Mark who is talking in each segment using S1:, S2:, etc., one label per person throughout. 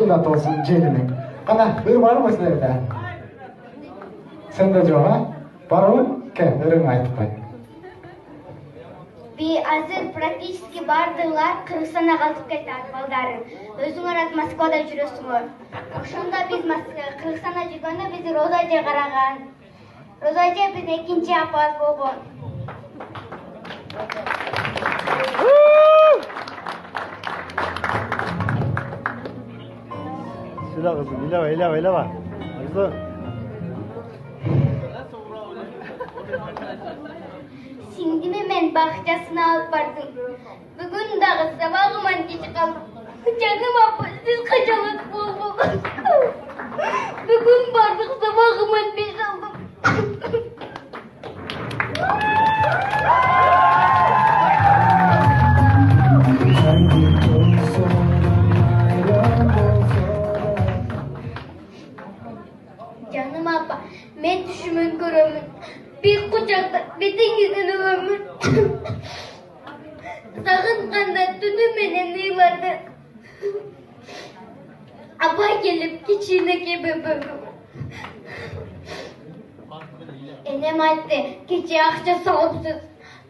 S1: да толсын желінің. Қана, ыр бар ма сіздерде? Сенде жоқ, а? Бар ма? Ке, ырың айтып қой.
S2: Азыр практически бардылар Кыргызстанда калып кетет балдарын. Өзүңөр аз Москвада жүрөсүңөр. Ошондо биз Кыргызстанда жүргөндө биз Роза эже караган. Роза эже биздин экинчи апабыз болгон.
S3: Сюда кызым, илеба. Арзу.
S2: Сиңдиме мен бакчасына алып бардым. Бүгүн дагы сабагыман кеч калдым. Жаным апа, сиз качалык болгон. Бүгүн бардык сабагыман беш алдым. Canım appa, men düşümün görömün. Bir kucakta betеңizdен ömür. Sağıntkanda tünü menen ыйлады. Апа келип кичине кебебем. Энем айтты, кече акча салыпсыз.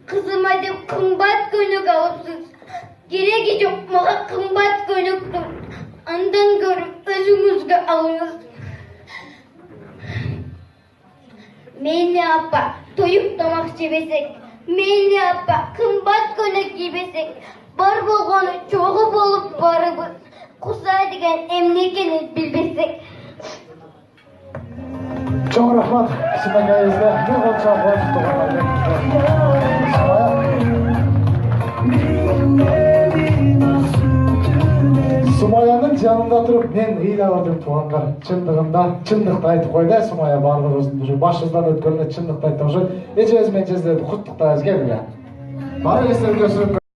S2: Кызыма деп кымбат көнүк алыпсыз. Кереги жок мага кымбат көнүктүн. Андан көрүп өзүңүзгө алыңыз. Мейли апа, тоюп тамак жебесек, мейли апа, кымбат көнөк кийбесек, бар болгону чогуу болуп барыбыз. Куса деген эмне экенин билбесек.
S1: Чоң рахмат, кичинекейибизге бир колчо коюп Сумаяның жанында тұрып, мен ыйлап отуруп туғандар. Чындықты айтып қойды, Сумая барлығыбыздың башыбыздан өткөнүнө чындықты айтып қойды. Эжебиз менен жездерди куттуктайбыз, келгиле. Баары эстерге өсүрүп